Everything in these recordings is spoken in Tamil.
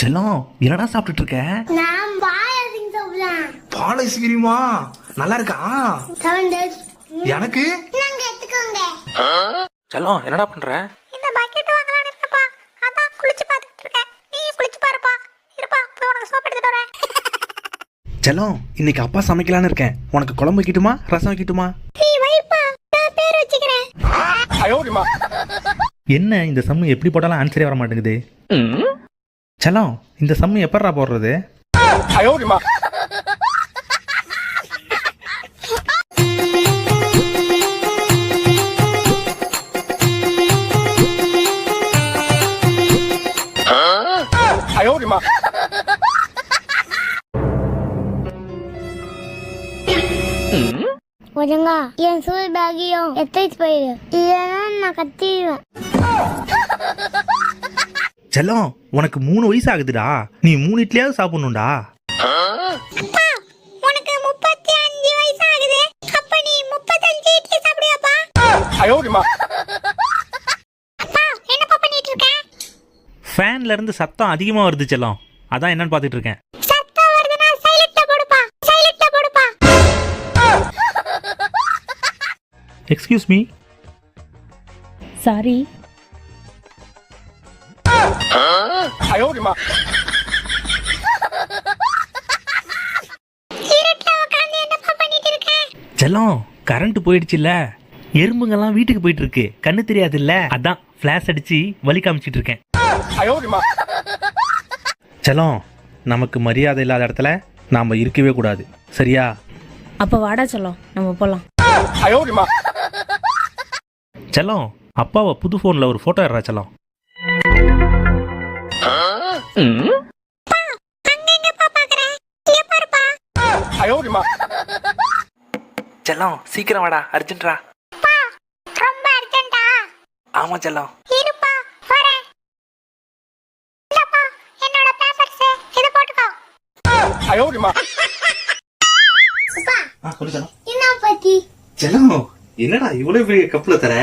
செல்லம் என்னடா சாப்பிட்டுட்டு இருக்க? நான் பால் ஐஸ்கிரீம் சாப்பிடுறேன். பால் ஐஸ்கிரீமா? நல்லா இருக்கா? 7 days. எனக்கு நாங்க எடுத்துக்கோங்க. செல்லம் என்னடா பண்ற? இந்த பக்கெட் வாங்கலாம்னு இருக்கேன்ப்பா. அதான் குளிச்சு பார்த்துட்டு இருக்கேன். நீ குளிச்சு பாருப்பா. இருப்பா, போய் உனக்கு சோப் எடுத்துட்டு வரேன். செல்லம் இன்னைக்கு அப்பா சமைக்கலான்னு இருக்கேன். உனக்கு குழம்பு வைக்கட்டுமா ரசம் வைக்கட்டுமா? நீ வைப்பா, நான் பேர் வச்சுக்கிறேன். என்ன இந்த சம்மு எப்படி போட்டாலும் ஆன்சரே வர மாட்டேங்குது. செல்லம் இந்த சம்மு எப்படா போடுறது? ஒழுங்கா என் சூழ் பேக்கையும் எடுத்து போயிடு, இல்லைன்னா நான் கத்திடுவேன். செல்லம் உனக்கு 3 வயசு ஆகுதுடா. நீ 3 இட்லியாவது சாப்பிடணும்டா. அப்பா, உனக்கு 35 வயசு ஆகுது. அப்ப நீ 35 இட்லி சாப்பிடுவியாப்பா? அப்பா, என்னப்பா பண்ணிட்டு இருக்க? ஃபேன்ல இருந்து சத்தம் அதிகமா வருது செல்லம். அதான் என்னன்னு பார்த்துட்டு இருக்கேன். சத்தம் வருதுன்னா சைலண்ட்ல போடுப்பா, சைலண்ட்ல போடுப்பா. Excuse me. சாரி. இருட்டுல உட்கார்ந்து என்னப்பா பண்ணிட்டு இருக்க? செல்லம் கரண்ட் போயிடுச்சுல்ல, எறும்புங்கெல்லாம் வீட்டுக்கு போயிட்டு இருக்கு. கண்ணு தெரியாது இல்ல, அதான் ஃபிளாஷ் அடிச்சு வலி காமிச்சிட்டு இருக்கேன். செல்லம் நமக்கு மரியாதை இல்லாத இடத்துல நாம இருக்கவே கூடாது, சரியா? அப்போ வாடா சொல்லும், நம்ம போகலாம். செல்லம் அப்பாவை புது போன்ல ஒரு போட்டோ எடுறா செல்லம். அங்க எங்கப்பா பாக்குற? இங்க பாருப்பா. செல்லம் சீக்கிரம் வாடா, அர்ஜென்ட்ரா. அப்பா, ரொம்ப அர்ஜென்ட்டா? ஆமா செல்லம். இருப்பா, வரேன். இந்தப்பா, என்னோட பேப்பர்ஸ் இத போட்டுக்கோ. அப்பா, என்ன பத்தி? செல்லம் என்னடா இவ்வளவு பெரிய கப்ல தர?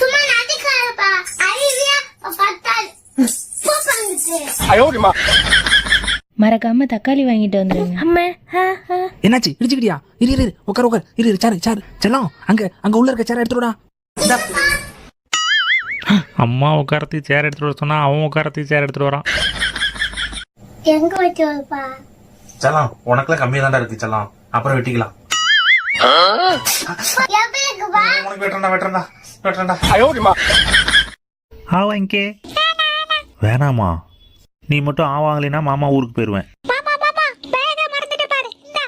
சும்மா நடிக்காதப்பா. அறிவியா பத்தாது. போப்பாங்க. மறக்காம தக்காளி வாங்கிட்டு வந்துருங்க. அம்மா, என்னாச்சு? இடிச்சுக்கிட்டியா? இரு இரு உட்கார் உட்கார். இரு இரு சாரு சாரு. செல்லம் அங்க உள்ள இருக்க சேர் எடுத்துடா. அம்மா உட்காரத்துக்கு சேர் எடுத்துட்டு வர சொன்னா அவன் உட்காரத்துக்கு சேர் எடுத்துட்டு வரான். எங்க வச்சோப்பா? செல்லம் உனக்குலாம் கம்மியா தான்டா இருக்கு செல்லம், அப்புறம் வெட்டிக்கலாம். எப்படிக்குப்பா? உனக்கு வெட்டறடா. ஆவா இங்கே வேணாமா? நீ மட்டும் ஆவாங்களேனா மாமா ஊருக்கு போயிருவேன். பாப்பா, பேக மறந்துட்டு பாரு. இந்தா.